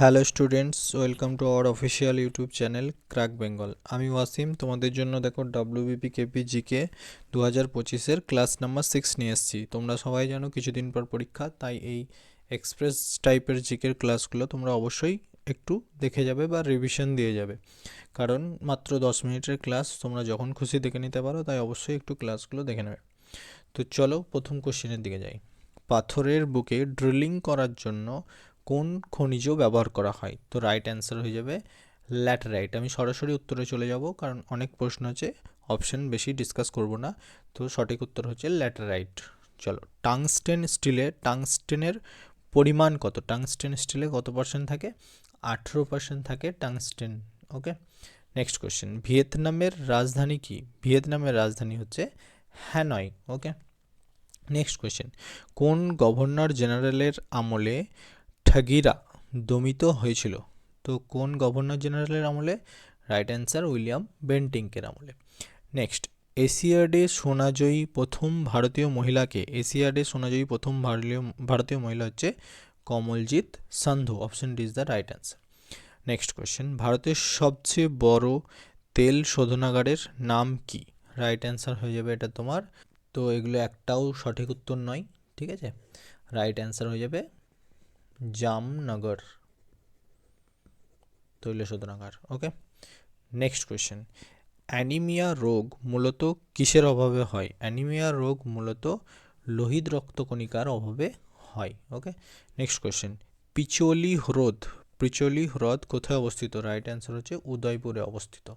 Hello students, welcome to our official YouTube channel crack Bengal. আমি ওয়াসিম, তোমাদের জন্য দেখো ডাব্লিউবিপি কেপি জিকে 2025-এর ক্লাস নাম্বার 6 নিয়ে এসেছি। তোমরা সবাই জানো কিছুদিন পর পরীক্ষা, তাই এই এক্সপ্রেস টাইপের জিকের ক্লাসগুলো তোমরা অবশ্যই একটু দেখে যাবে বা রিভিশন দিয়ে যাবে, কারণ মাত্র 10 মিনিটের ক্লাস, তোমরা যখন খুশি দেখে নিতে পারো, তাই অবশ্যই একটু ক্লাসগুলো দেখে নেবে। তো চলো প্রথম কোশ্চেনের দিকে যাই। পাথরের বুকে ড্রিলিং করার জন্য কোন খনিজ ব্যবহার করা হয়? তো রাইট অ্যান্সার হয়ে যাবে ল্যাটেরাইট। আমি সরাসরি উত্তরে চলে যাব, কারণ অনেক প্রশ্ন আছে, অপশন বেশি ডিসকাস করব না। তো সঠিক উত্তর হচ্ছে ল্যাটেরাইট। চলো, টাংস্টেনের পরিমাণ কত? টাংস্টেন স্টিলে কত পার্সেন্ট থাকে? 18% থাকে টাংস্টেন। ওকে, নেক্সট কোয়েশ্চেন। ভিয়েতনামের রাজধানী কি? ভিয়েতনামের রাজধানী হচ্ছে হ্যানয়। ওকে, নেক্সট কোয়েশ্চেন। কোন গভর্নর জেনারেলের আমলে ঠগিরা দমিত হয়েছিল? তো কোন গভর্নর জেনারেলের আমলে? রাইট অ্যান্সার উইলিয়াম বেন্টিংকের আমলে। নেক্সট, এশিয়াডে সোনাজয়ী প্রথম ভারতীয় মহিলাকে? এশিয়াডে সোনাজয়ী প্রথম ভারতীয় মহিলা হচ্ছে Kamaljit Sandhu. Option D is the right answer. Next question. ভারতের সবচেয়ে বড় তেল শোধনাগারের নাম কি? রাইট অ্যান্সার হয়ে যাবে এটা তোমার, তো এগুলো একটাও সঠিক উত্তর নয়, ঠিক আছে। রাইট অ্যান্সার হয়ে যাবে জামনগর তৈল শোধনাগার। ওকে, নেক্সট কোয়েশ্চেন। অ্যানিমিয়া রোগ মূলত কিসের অভাবে হয়? অ্যানিমিয়া রোগ মূলত লোহিত রক্তকণিকার অভাবে হয়। ওকে, নেক্সট কোয়েশ্চেন। পিচোলি হ্রদ কোথায় অবস্থিত? রাইট অ্যান্সার হচ্ছে উদয়পুরে অবস্থিত।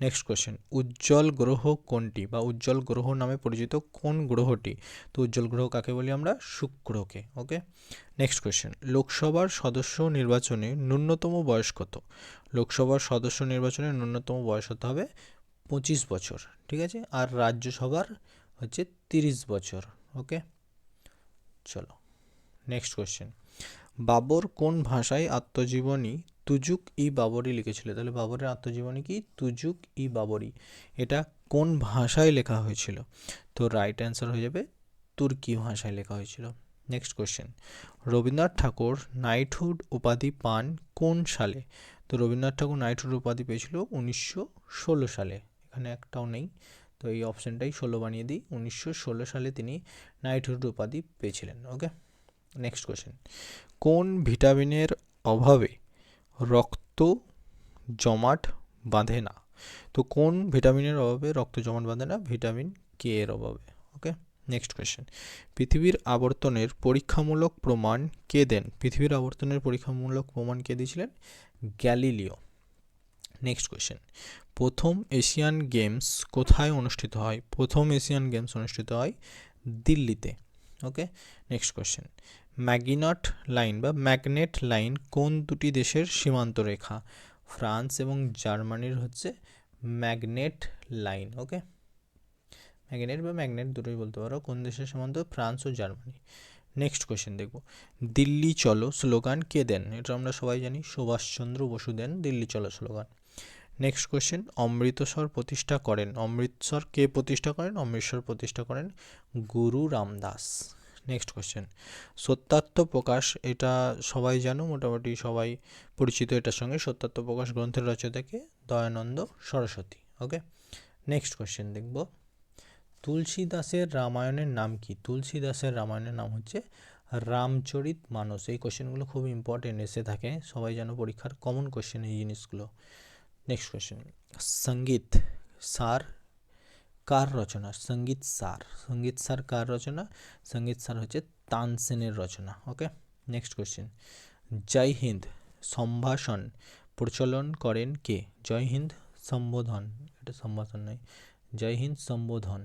Next question. উজ্জ্বল গ্রহ কোনটি, বা উজ্জ্বল গ্রহ নামে পরিচিত কোন গ্রহটি? তো উজ্জ্বল গ্রহ কাকে বলি আমরা? শুক্রকে। ওকে, নেক্সট কোয়েশ্চেন। লোকসভার সদস্য নির্বাচনে ন্যূনতম বয়স কত? লোকসভার সদস্য নির্বাচনে ন্যূনতম বয়স হতে হবে 25 বছর, ঠিক আছে। আর রাজ্যসভার হচ্ছে 30 বছর। ওকে, চলো নেক্সট কোয়েশ্চেন। বাবর কোন ভাষায় আত্মজীবনী তুজুক ই বাবরি লিখেছিল? তাহলে বাবরের আত্মজীবনী কি? তুজুক ই বাবরি। এটা কোন ভাষায় লেখা হয়েছিল? তো রাইট অ্যান্সার হয়ে যাবে তুর্কি ভাষায় লেখা হয়েছিল। Next question. Rabindranath Tagore knighthood উপাধি পান কোন সালে? তো রবীন্দ্রনাথ ঠাকুর নাইটহুড উপাধি পেয়েছিল 1916 সালে। এখানে একটাও নেই, তো এই অপশানটাই 16 বানিয়ে দিই। 1916 সালে তিনি নাইটহুড উপাধি পেয়েছিলেন। ওকে, নেক্সট কোয়েশ্চেন। কোন ভিটামিনের অভাবে রক্ত জমাট বাঁধে না? তো কোন ভিটামিনের অভাবে রক্ত জমাট বাঁধে না? ভিটামিন কে এর অভাবে। ওকে, নেক্সট কোয়েশ্চেন। পৃথিবীর আবর্তনের পরীক্ষামূলক প্রমাণ কে দেন? পৃথিবীর আবর্তনের পরীক্ষামূলক প্রমাণ কে দিয়েছিলেন? গ্যালিলিও। Next question. প্রথম এশিয়ান গেমস কোথায় অনুষ্ঠিত হয়? প্রথম এশিয়ান গেমস অনুষ্ঠিত হয় দিল্লিতে। ওকে, নেক্সট কোয়েশ্চেন। ম্যাগনেট লাইন কোন দুটি দেশের সীমান্ত রেখা? ফ্রান্স এবং জার্মানির হচ্ছে ম্যাগনেট লাইন। ওকে, ম্যাগনেট দুটোই বলতে পারো। কোন দেশের সীমান্ত? ফ্রান্স ও জার্মানি। নেক্সট কোয়েশ্চেন দেখব। দিল্লি চলো স্লোগান কে দেন? এটা আমরা সবাই জানি, সুভাষচন্দ্র বসু দেন দিল্লি চলো স্লোগান। Next question. অমৃতসর প্রতিষ্ঠা করেন? অমৃতসর কে প্রতিষ্ঠা করেন? অমৃতসর প্রতিষ্ঠা করেন গুরু রামদাস। Next question. সত্যাত্মপ্রকাশ, এটা সবাই জানো, মোটামুটি সবাই পরিচিত এটার সঙ্গে। সত্যাত্মপ্রকাশ গ্রন্থের রচয়িতাকে দয়ানন্দ সরস্বতী। ওকে, নেক্সট কোয়েশ্চেন দেখব। তুলসীদাসের রামায়ণের নাম কি? তুলসীদাসের রামায়ণের নাম হচ্ছে রামচরিত মানস। এই কোয়েশ্চেনগুলো খুব ইম্পর্টেন্ট এসে থাকে, সবাই জানো, পরীক্ষার কমন কোয়েশ্চেন এই জিনিসগুলো। Next question. সঙ্গীত সার কার রচনা? সঙ্গীত সার কার রচনা? সঙ্গীত সার হচ্ছে তানসেনের রচনা। ওকে, নেক্সট কোয়েশ্চেন। জয় হিন্দ সম্ভাষণ প্রচলন করেন কে? জয় হিন্দ সম্বোধন, এটা সম্ভাষণ নয়, জয় হিন্দ সম্বোধন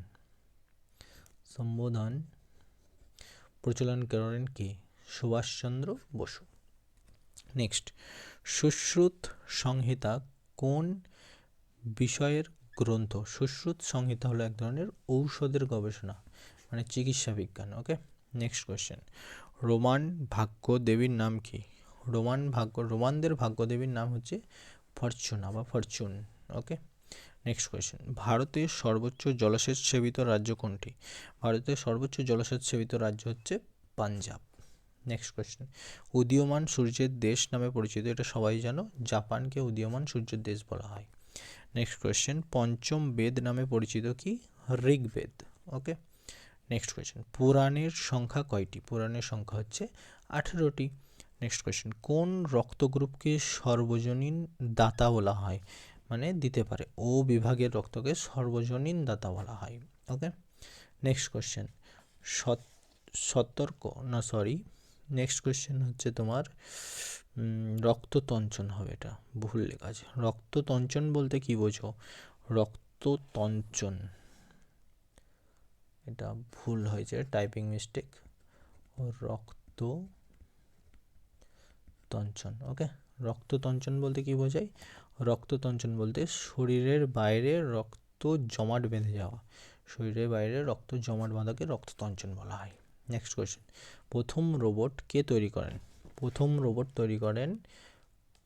প্রচলন করেন কে? সুভাষচন্দ্র বসু। নেক্সট। সুশ্রুত সংহিতা কোন বিষয়ের গ্রন্থ? সুশ্রুত সংহিতা হলো এক ধরনের ঔষধের গবেষণা, মানে চিকিৎসা বিজ্ঞান। ওকে, নেক্সট কোয়েশ্চেন। রোমান ভাগ্য দেবীর নাম কি? রোমানদের ভাগ্য দেবীর নাম হচ্ছে ফরচুনা বা ফরচুন। ওকে, নেক্সট কোয়েশ্চেন। ভারতের সর্বোচ্চ জলসেচ সেবিত রাজ্য কোনটি? ভারতের সর্বোচ্চ জলসেচ সেবিত রাজ্য হচ্ছে পাঞ্জাব। নেক্সট কোয়েশ্চেন, উদীয়মান সূর্যের দেশ নামে পরিচিত, এটা সবাই জানো, জাপানকে উদীয়মান সূর্যের দেশ বলা হয়। নেক্সট কোয়েশ্চেন, পঞ্চম বেদ নামে পরিচিত কি? ঋগ্বেদ। ওকে। নেক্সট কোয়েশ্চেন, পুরাণের সংখ্যা কয়টি? পুরাণের সংখ্যা হচ্ছে 18টি। নেক্সট কোয়েশ্চেন, কোন রক্ত গ্রুপকে সর্বজনীন দাতা বলা হয়? মানে দিতে পারে, ও বিভাগের রক্তকে সর্বজনীন দাতা বলা হয়। ওকে। নেক্সট কোয়েশ্চেন, নেক্সট কোয়েশ্চেন হচ্ছে তোমার রক্ততঞ্চন হবে, এটা ভুল লেখা আছে। রক্ততঞ্চন বলতে কি বোঝো? রক্ততঞ্চন, এটা ভুল হয়েছে, টাইপিং মিস্টেক। রক্ততঞ্চন। ওকে। রক্ততঞ্চন বলতে কি বোঝায়? রক্ততঞ্চন বলতে শরীরের বাইরে রক্ত জমাট বেঁধে যাওয়া, শরীরের বাইরে রক্ত জমাট বাঁধাকে রক্ততঞ্চন বলা হয়। নেক্সট কোয়েশ্চেন, প্রথম রোবট কে তৈরি করেন? প্রথম রোবট তৈরি করেন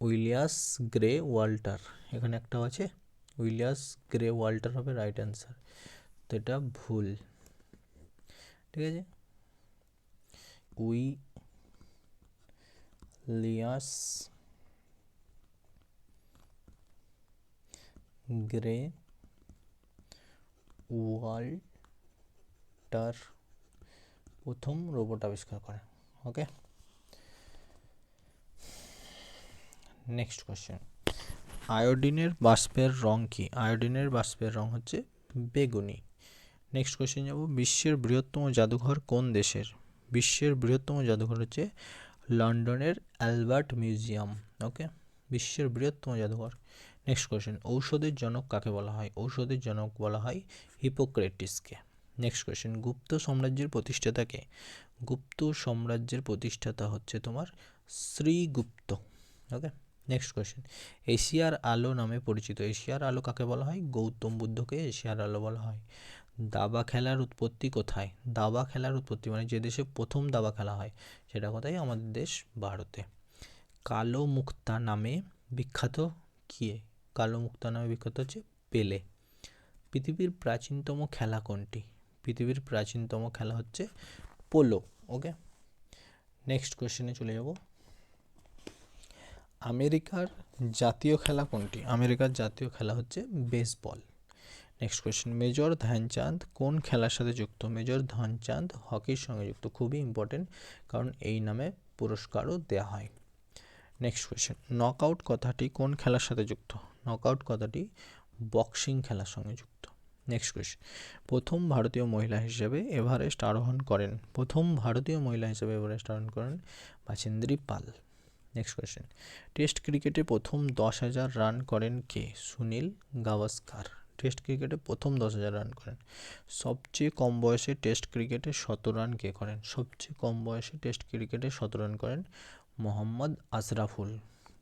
উইলিয়াস গ্রে ওয়াল্টার। এখানে একটা আছে, উইলিয়াস গ্রে ওয়াল্টার হবে রাইট অ্যান্সার, তো এটা ভুল। ঠিক আছে, উইলিয়াস গ্রে ওয়াল্টার প্রথম রোবট আবিষ্কার করে। ওকে। নেক্সট কোয়েশ্চেন, আয়োডিনের বাষ্পের রং কি? আয়োডিনের বাষ্পের রং হচ্ছে বেগুনি। নেক্সট কোয়েশ্চেন যাব, বিশ্বের বৃহত্তম জাদুঘর কোন দেশের? বিশ্বের বৃহত্তম জাদুঘর হচ্ছে লন্ডনের অ্যালবার্ট মিউজিয়াম। ওকে, বিশ্বের বৃহত্তম জাদুঘর। নেক্সট কোয়েশ্চেন, ঔষধের জনক কাকে বলা হয়? ঔষধের জনক বলা হয় হিপোক্রেটিসকে। নেক্সট কোয়েশ্চেন, গুপ্ত সাম্রাজ্যের প্রতিষ্ঠাতাকে? গুপ্ত সাম্রাজ্যের প্রতিষ্ঠাতা হচ্ছে তোমার শ্রীগুপ্ত। ওকে। নেক্সট কোয়েশ্চেন, এশিয়ার আলো নামে পরিচিত, এশিয়ার আলো কাকে বলা হয়? গৌতম বুদ্ধকে এশিয়ার আলো বলা হয়। দাবা খেলার উৎপত্তি কোথায়? দাবা খেলার উৎপত্তি মানে যে দেশে প্রথম দাবা খেলা হয় সেটা কোথায়? আমাদের দেশ ভারতে। কালো মুক্তা নামে বিখ্যাত কে? কালো মুক্তা নামে বিখ্যাত হচ্ছে পেলে। পৃথিবীর প্রাচীনতম খেলা কোনটি? পৃথিবীর প্রাচীনতম খেলা হচ্ছে পোলো। ওকে। নেক্সট কোয়েশ্চেনে চলে যাব, আমেরিকার জাতীয় খেলা কোনটি? আমেরিকার জাতীয় খেলা হচ্ছে baseball. Next question, major Dhyanchand কোন খেলার সাথে যুক্ত? মেজর ধ্যানচাঁদ হকির সঙ্গে যুক্ত, খুবই ইম্পর্টেন্ট কারণ এই নামে পুরস্কারও দেওয়া হয়। নেক্সট কোয়েশ্চেন, নকআউট কথাটি কোন খেলার সাথে যুক্ত? নকআউট কথাটি বক্সিং খেলার সঙ্গে যুক্ত। নেক্সট কোয়েশ্চেন, প্রথম ভারতীয় মহিলা হিসেবে এভারেস্ট আরোহণ করেন? প্রথম ভারতীয় মহিলা হিসেবে এভারেস্ট আরোহণ করেন বাচেন্দ্রী পাল। নেক্সট কোয়েশ্চেন, টেস্ট ক্রিকেটে প্রথম 10,000 রান করেন কে? সুনীল গাভাস্কার টেস্ট ক্রিকেটে প্রথম 10,000 রান করেন। সবচেয়ে কম বয়সে টেস্ট ক্রিকেটে 100 রান কে করেন? সবচেয়ে কম বয়সে টেস্ট ক্রিকেটে 100 রান করেন মোহাম্মদ আশরাফুল।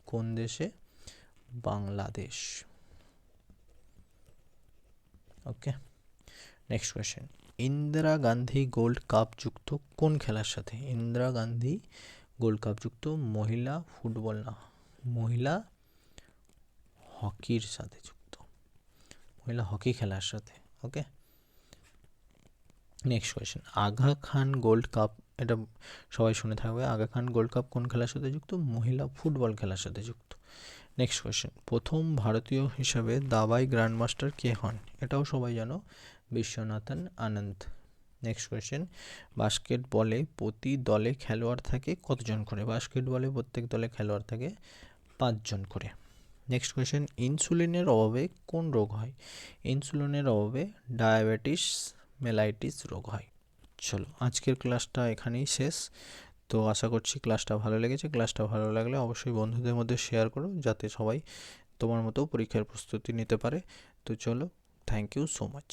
কোন দেশে? Bangladesh. Okay. Next question, Indira Gandhi gold cup যুক্ত কোন খেলার সাথে? ইন্দিরা গান্ধী গোল্ড কাপ যুক্ত মহিলা ফুটবল না, মহিলা হকির সাথে যুক্ত, মহিলা হকি খেলার সাথে। ওকে। Next question, Aga Khan gold cup, এটা সবাই শুনে থাকবে, আগা খান গোল্ড কাপ কোন খেলার সাথে যুক্ত? মহিলা ফুটবল খেলার সাথে যুক্ত। নেক্সট কোয়েশ্চেন, প্রথম ভারতীয় হিসাবে দাবায় গ্র্যান্ডমাস্টার কে হন? এটাও সবাই জানো, বিশ্বনাথন আনন্দ। নেক্সট কোয়েশ্চেন, বাস্কেটবলে প্রতি দলে খেলোয়াড় থাকে কতজন করে? বাস্কেটবলে প্রত্যেক দলে খেলোয়াড় থাকে 5 জন করে। নেক্সট কোয়েশ্চেন, ইনসুলিনের অভাবে কোন রোগ হয়? ইনসুলিনের অভাবে ডায়াবেটিস মেলাইটিস রোগ হয়। চলো, আজকের ক্লাসটা এখানেই শেষ। তো আশা করছি ক্লাসটা ভালো লেগেছে। ক্লাসটা ভালো লাগলে অবশ্যই বন্ধুদের মধ্যে শেয়ার করো যাতে সবাই তোমার মতো পরীক্ষার প্রস্তুতি নিতে পারে। তো চলো, থ্যাংক ইউ সো মাচ।